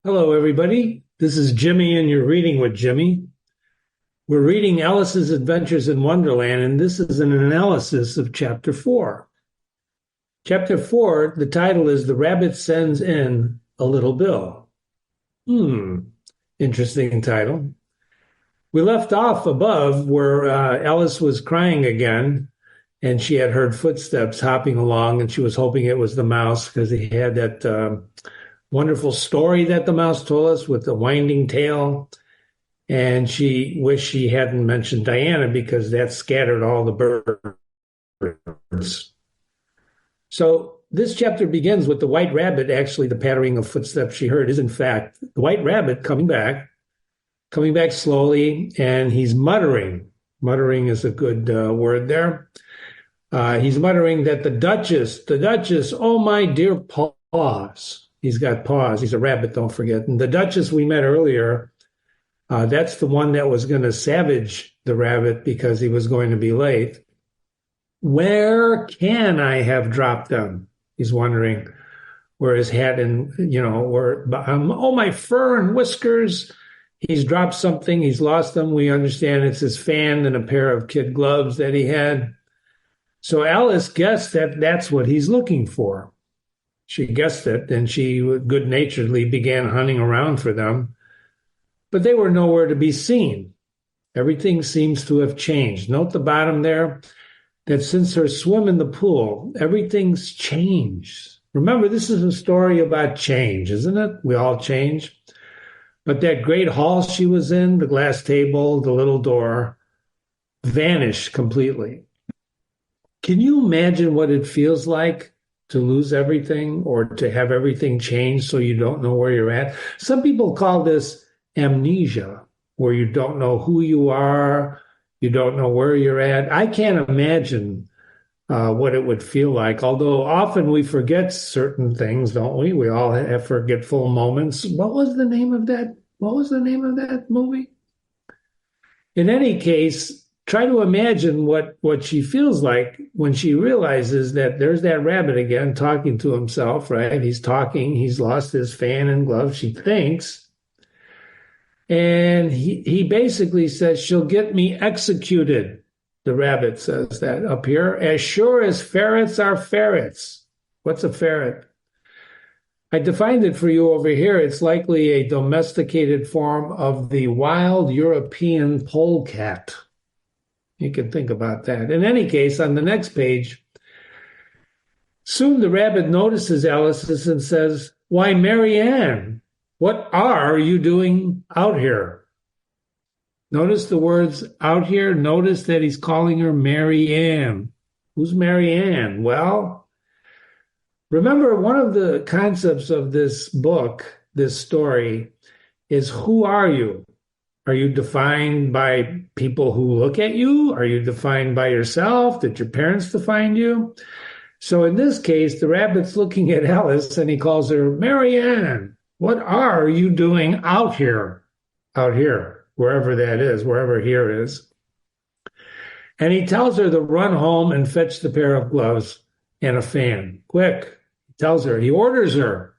Hello, everybody. This is Jimmy, and you're reading with Jimmy. We're reading Alice's Adventures in Wonderland, and this is an analysis of Chapter 4. Chapter 4, the title is The Rabbit Sends in a Little Bill. Interesting title. We left off above where Alice was crying again, and she had heard footsteps hopping along, and she was hoping it was the mouse because he had that wonderful story that the mouse told us with the winding tail. And she wished she hadn't mentioned Diana because that scattered all the birds. So this chapter begins with the white rabbit. Actually, the pattering of footsteps she heard is, in fact, the white rabbit coming back slowly, and he's muttering. Muttering is a good word there. He's muttering that the Duchess, oh, my dear paws. He's got paws. He's a rabbit, don't forget. And the Duchess we met earlier, that's the one that was going to savage the rabbit because he was going to be late. Where can I have dropped them? He's wondering where his hat and, oh, my fur and whiskers. He's dropped something. He's lost them. We understand it's his fan and a pair of kid gloves that he had. So Alice guessed that that's what he's looking for. She guessed it, and she good-naturedly began hunting around for them. But they were nowhere to be seen. Everything seems to have changed. Note the bottom there, that since her swim in the pool, everything's changed. Remember, this is a story about change, isn't it? We all change. But that great hall she was in, the glass table, the little door, vanished completely. Can you imagine what it feels like to lose everything or to have everything changed so you don't know where you're at? Some people call this amnesia, where you don't know who you are, you don't know where you're at. I can't imagine what it would feel like, although often we forget certain things, don't we? We all have forgetful moments. What was the name of that? What was the name of that movie? In any case, try to imagine what she feels like when she realizes that there's that rabbit again talking to himself, right? He's talking, he's lost his fan and glove, she thinks. And he basically says, she'll get me executed. The rabbit says that up here, as sure as ferrets are ferrets. What's a ferret? I defined it for you over here. It's likely a domesticated form of the wild European polecat. You can think about that. In any case, on the next page, soon the rabbit notices Alice and says, why, Marianne, what are you doing out here? Notice the words out here. Notice that he's calling her Marianne. Who's Marianne? Well, remember, one of the concepts of this book, this story, is who are you? Are you defined by people who look at you? Are you defined by yourself? Did your parents define you? So in this case, the rabbit's looking at Alice and he calls her, Marianne, what are you doing out here? Out here, wherever that is, wherever here is. And he tells her to run home and fetch the pair of gloves and a fan. Quick, he tells her, he orders her.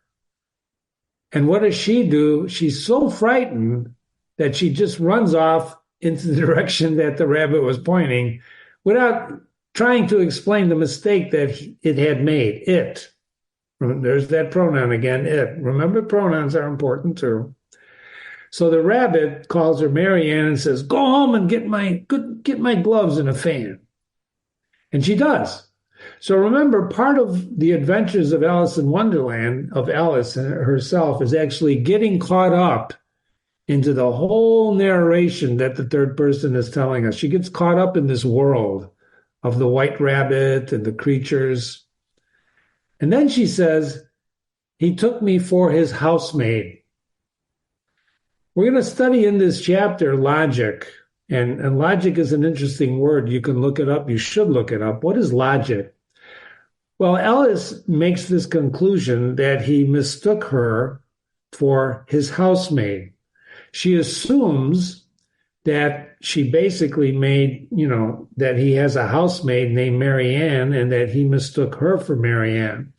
And what does she do? She's so frightened that she just runs off into the direction that the rabbit was pointing without trying to explain the mistake that it had made. It. There's that pronoun again, it. Remember, pronouns are important too. So the rabbit calls her Marianne and says, go home and get my gloves and a fan. And she does. So remember, part of the adventures of Alice in Wonderland, of Alice herself, is actually getting caught up into the whole narration that the third person is telling us. She gets caught up in this world of the white rabbit and the creatures. And then she says, he took me for his housemaid. We're going to study in this chapter logic. And logic is an interesting word. You can look it up. You should look it up. What is logic? Well, Alice makes this conclusion that he mistook her for his housemaid. She assumes that she basically made, that he has a housemaid named Marianne and that he mistook her for Marianne.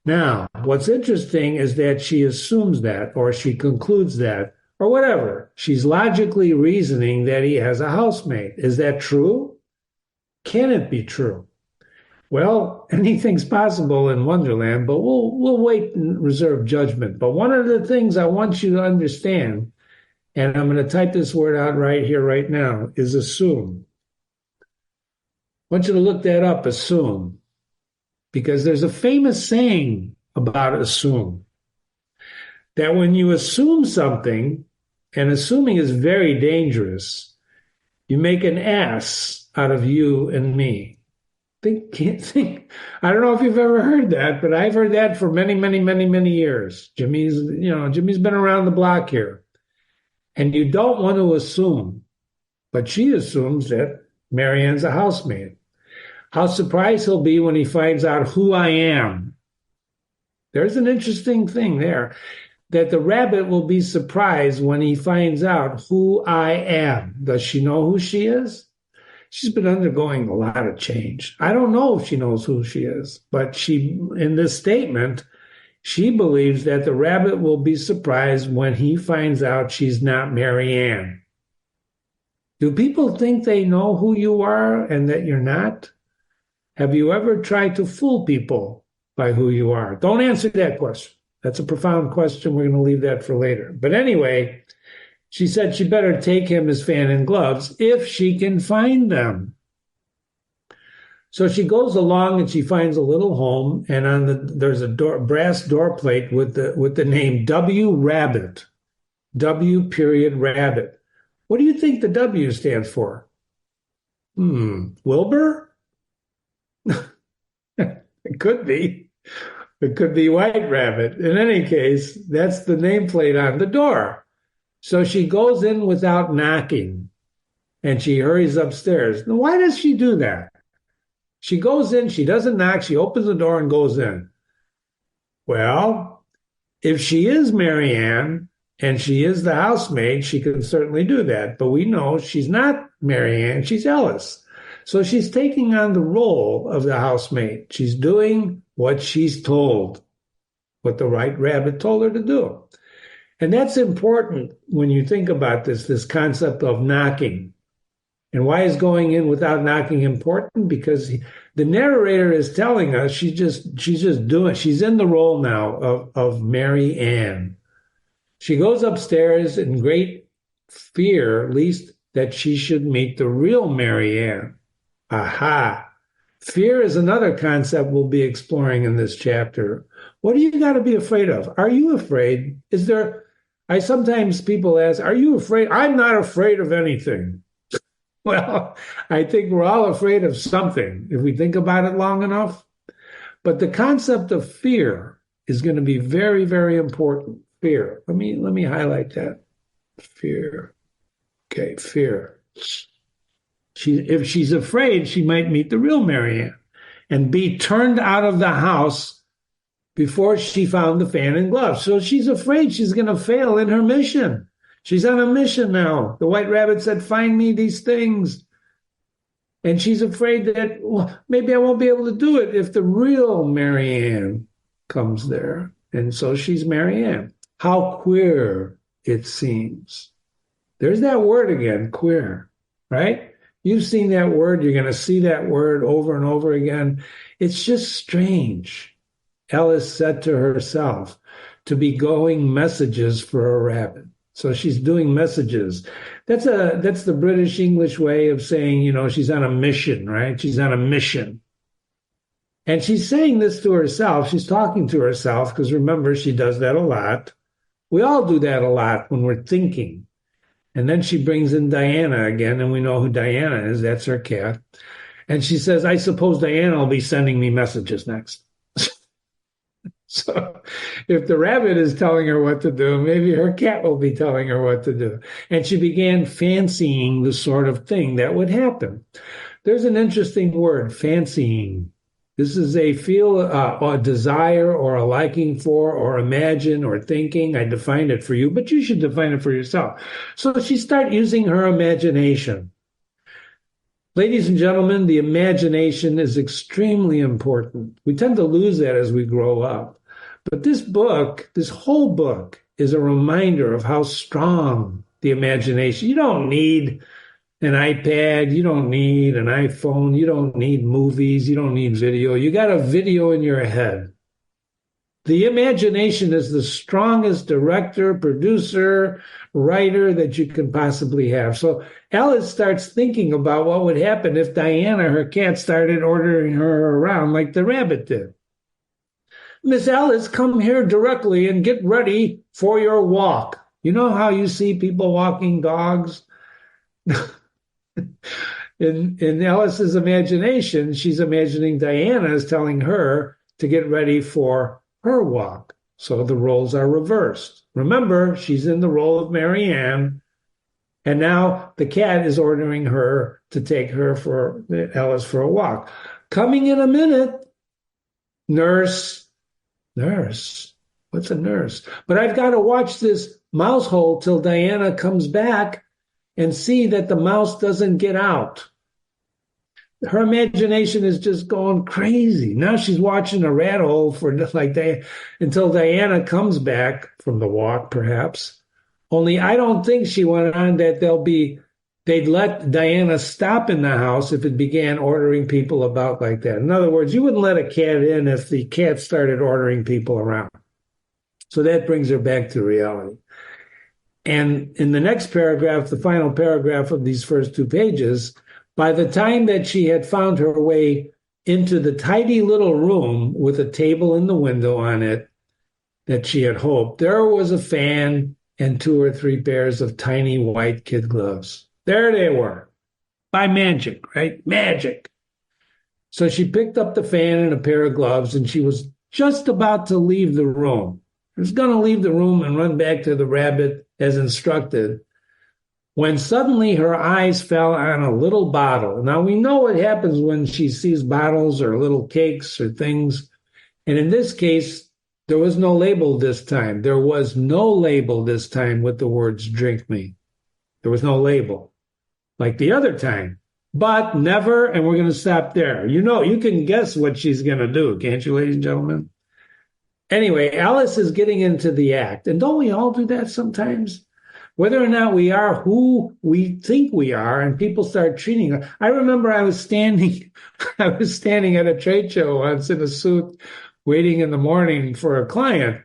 Now, what's interesting is that she assumes that, or she concludes that, or whatever. She's logically reasoning that he has a housemate. Is that true? Can it be true? Well, anything's possible in Wonderland, but we'll wait and reserve judgment. But one of the things I want you to understand, and I'm going to type this word out right here, right now, is assume. I want you to look that up, assume, because there's a famous saying about assume, that when you assume something, and assuming is very dangerous, you make an ass out of you and me. Think. I don't know if you've ever heard that, but I've heard that for many, many, many, many years. Jimmy's been around the block here. And you don't want to assume, but she assumes that Marianne's a housemaid. How surprised he'll be when he finds out who I am. There's an interesting thing there, that the rabbit will be surprised when he finds out who I am. Does she know who she is? She's been undergoing a lot of change. I don't know if she knows who she is, but in this statement, she believes that the rabbit will be surprised when he finds out she's not Marianne. Do people think they know who you are and that you're not? Have you ever tried to fool people by who you are? Don't answer that question. That's a profound question. We're going to leave that for later. But anyway, she said she better take him his fan and gloves if she can find them. So she goes along and she finds a little home, and there's a brass door plate with the name W Rabbit, W period Rabbit. What do you think the W stands for? Wilbur? It could be. It could be White Rabbit. In any case, that's the nameplate on the door. So she goes in without knocking, and she hurries upstairs. Now, why does she do that? She goes in, she doesn't knock, she opens the door and goes in. Well, if she is Marianne and she is the housemaid, she can certainly do that. But we know she's not Marianne, she's Alice. So she's taking on the role of the housemaid. She's doing what she's told, what the White Rabbit told her to do. And that's important when you think about this concept of knocking. And why is going in without knocking important? Because the narrator is telling us she's in the role now of Mary Ann. She goes upstairs in great fear, lest that she should meet the real Mary Ann. Aha. Fear is another concept we'll be exploring in this chapter. What do you got to be afraid of? Are you afraid? Sometimes people ask, are you afraid? I'm not afraid of anything. Well, I think we're all afraid of something if we think about it long enough. But the concept of fear is going to be very, very important. Fear. Let me highlight that. Fear. Okay, fear. If she's afraid, she might meet the real Marianne and be turned out of the house before she found the fan and gloves. So she's afraid she's going to fail in her mission. She's on a mission now. The White Rabbit said, find me these things. And she's afraid that, well, maybe I won't be able to do it if the real Marianne comes there. And so she's Marianne. How queer it seems. There's that word again, queer, right? You've seen that word. You're going to see that word over and over again. It's just strange. Alice said to herself, to be going messages for a rabbit. So she's doing messages. That's the British English way of saying, she's on a mission, right? She's on a mission. And she's saying this to herself. She's talking to herself because remember, she does that a lot. We all do that a lot when we're thinking. And then she brings in Diana again, and we know who Diana is. That's her cat. And she says, I suppose Diana will be sending me messages next. So if the rabbit is telling her what to do, maybe her cat will be telling her what to do. And she began fancying the sort of thing that would happen. There's an interesting word, fancying. This is a a desire or a liking for or imagine or thinking. I defined it for you, but you should define it for yourself. So she started using her imagination. Ladies and gentlemen, the imagination is extremely important. We tend to lose that as we grow up. But this whole book, is a reminder of how strong the imagination. You don't need an iPad, you don't need an iPhone, you don't need movies, you don't need video. You got a video in your head. The imagination is the strongest director, producer, writer that you can possibly have. So Alice starts thinking about what would happen if Diana, her cat, started ordering her around like the rabbit did. Miss Alice, come here directly and get ready for your walk. You know how you see people walking dogs? In Alice's imagination, she's imagining Diana is telling her to get ready for her walk. So the roles are reversed. Remember, she's in the role of Marianne, and now the cat is ordering her to take Alice for a walk. Coming in a minute, nurse. What's a nurse? But I've got to watch this mouse hole till Diana comes back and see that the mouse doesn't get out. Her imagination is just going crazy. Now she's watching a rat hole until Diana comes back from the walk, perhaps. Only I don't think she went on that they'd let Diana stop in the house if it began ordering people about like that. In other words, you wouldn't let a cat in if the cat started ordering people around. So that brings her back to reality. And in the next paragraph, the final paragraph of these first 2 pages, by the time that she had found her way into the tidy little room with a table in the window on it that she had hoped, there was a fan and 2 or 3 pairs of tiny white kid gloves. There they were, by magic, right? Magic. So she picked up the fan and a pair of gloves, and she was just about to leave the room. She was going to leave the room and run back to the rabbit as instructed, when suddenly her eyes fell on a little bottle. Now, we know what happens when she sees bottles or little cakes or things. And in this case, there was no label this time. There was no label this time with the words "drink me." There was no label like the other time. But never, and we're going to stop there. You can guess what she's going to do, can't you, ladies and gentlemen? Anyway, Alice is getting into the act. And don't we all do that sometimes? Whether or not we are who we think we are, and people start treating us. I remember I was standing at a trade show once in a suit, waiting in the morning for a client,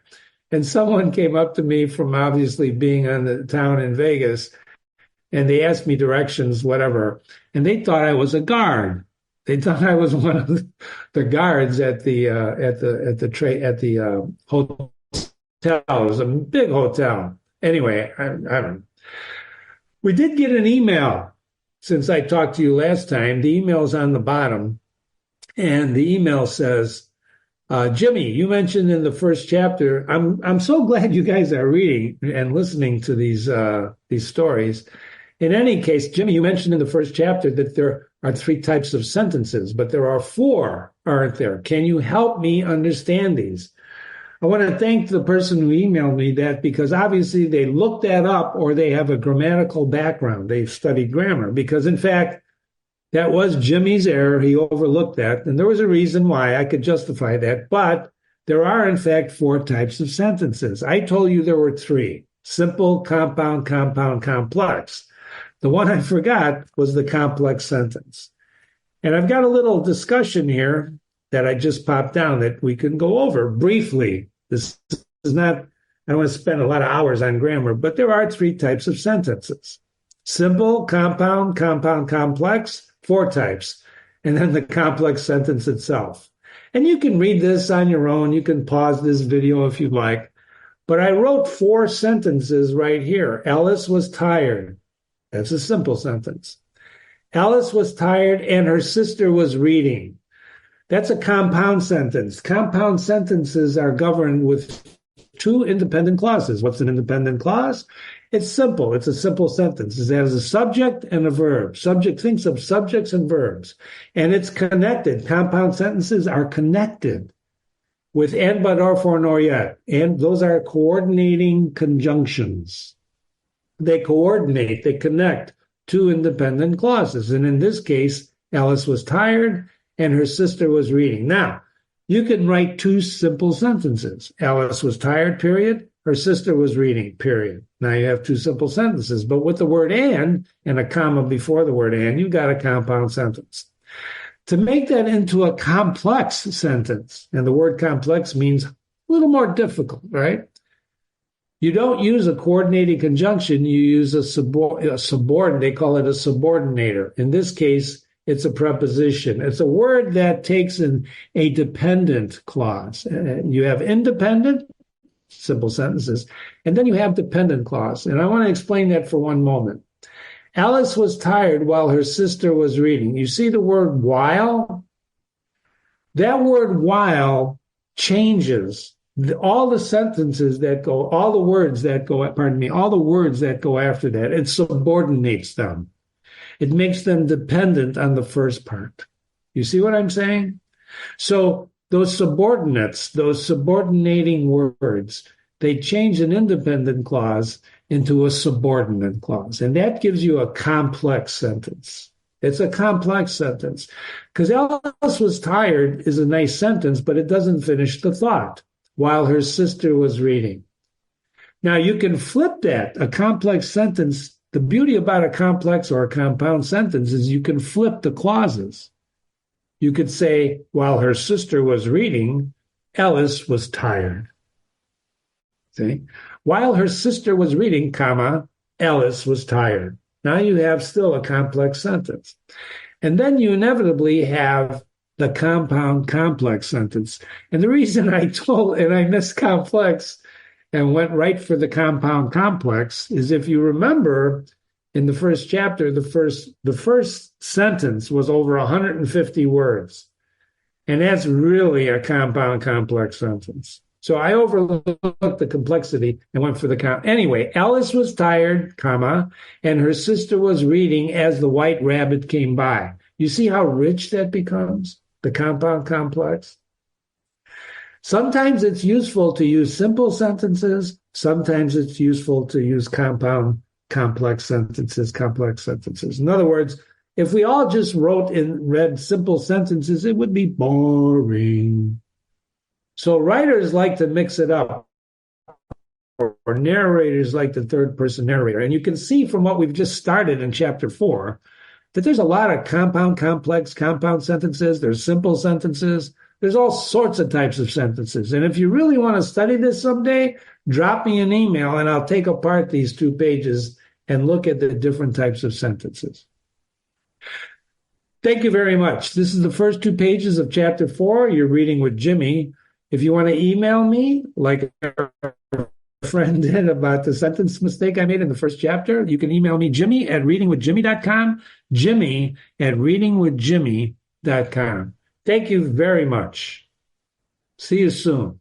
and someone came up to me from obviously being on the town in Vegas, and they asked me directions, whatever, and they thought I was a guard. They thought I was one of the guards at the hotel. It was a big hotel. Anyway, I don't know. We did get an email since I talked to you last time. The email's on the bottom, and the email says, Jimmy, you mentioned in the first chapter. I'm so glad you guys are reading and listening to these stories. In any case, Jimmy, you mentioned in the first chapter that there are 3 types of sentences, but there are 4, aren't there? Can you help me understand these? I want to thank the person who emailed me that, because obviously they looked that up or they have a grammatical background. They've studied grammar, because in fact, that was Jimmy's error. He overlooked that. And there was a reason why I could justify that. But there are, in fact, 4 types of sentences. I told you there were 3: simple, compound, complex. The one I forgot was the complex sentence. And I've got a little discussion here that I just popped down that we can go over briefly. This is not, I don't want to spend a lot of hours on grammar, but there are 3 types of sentences: simple, compound, complex, 4 types, and then the complex sentence itself. And you can read this on your own. You can pause this video if you'd like. But I wrote 4 sentences right here. Alice was tired. That's a simple sentence. Alice was tired and her sister was reading. That's a compound sentence. Compound sentences are governed with 2 independent clauses. What's an independent clause? It's simple. It's a simple sentence. It has a subject and a verb. Subject thinks of subjects and verbs. And it's connected. Compound sentences are connected with and, but, or, for, nor, yet. And those are coordinating conjunctions. They coordinate, they connect 2 independent clauses. And in this case, Alice was tired and her sister was reading. Now, You can write two simple sentences. Alice was tired, period. Her sister was reading, period. Now you have two simple sentences. But with the word and a comma before the word and, you've got a compound sentence. To make that into a complex sentence, and the word complex means a little more difficult, right? You don't use a coordinating conjunction. You use a subordinate. They call it a subordinator. In this case, it's a preposition. It's a word that takes in a dependent clause. You have independent, simple sentences, and then you have dependent clause. And I want to explain that for one moment. Alice was tired while her sister was reading. You see the word while? That word while changes all the sentences that go, all the words that go after that. It subordinates them. It makes them dependent on the first part. You see what I'm saying? So those subordinates, those subordinating words, they change an independent clause into a subordinate clause. And that gives you a complex sentence. It's a complex sentence. Because Alice was tired is a nice sentence, but it doesn't finish the thought while her sister was reading. Now you can flip that, a complex sentence. The beauty about a complex or a compound sentence is you can flip the clauses. You could say, while her sister was reading, Alice was tired. See? While her sister was reading, comma, Alice was tired. Now you have still a complex sentence. And then you inevitably have the compound complex sentence. And the reason I missed complex and went right for the compound complex is, if you remember, in the first chapter, the first sentence was over 150 words. And that's really a compound complex sentence. So I overlooked the complexity and went for the count. Anyway, Alice was tired, comma, and her sister was reading as the white rabbit came by. You see how rich that becomes, the compound complex? Sometimes it's useful to use simple sentences. Sometimes it's useful to use compound complex sentences. In other words, if we all just read simple sentences, it would be boring. So writers like to mix it up, or narrators like the third-person narrator. And you can see from what we've just started in chapter 4 that there's a lot of complex, compound sentences. There's simple sentences. There's all sorts of types of sentences. And if you really want to study this someday, drop me an email and I'll take apart these 2 pages and look at the different types of sentences. Thank you very much. This is the first 2 pages of chapter 4. You're reading with Jimmy. If you want to email me, like our friend did about the sentence mistake I made in the first chapter, you can email me, Jimmy@readingwithjimmy.com, Jimmy@readingwithjimmy.com. Thank you very much. See you soon.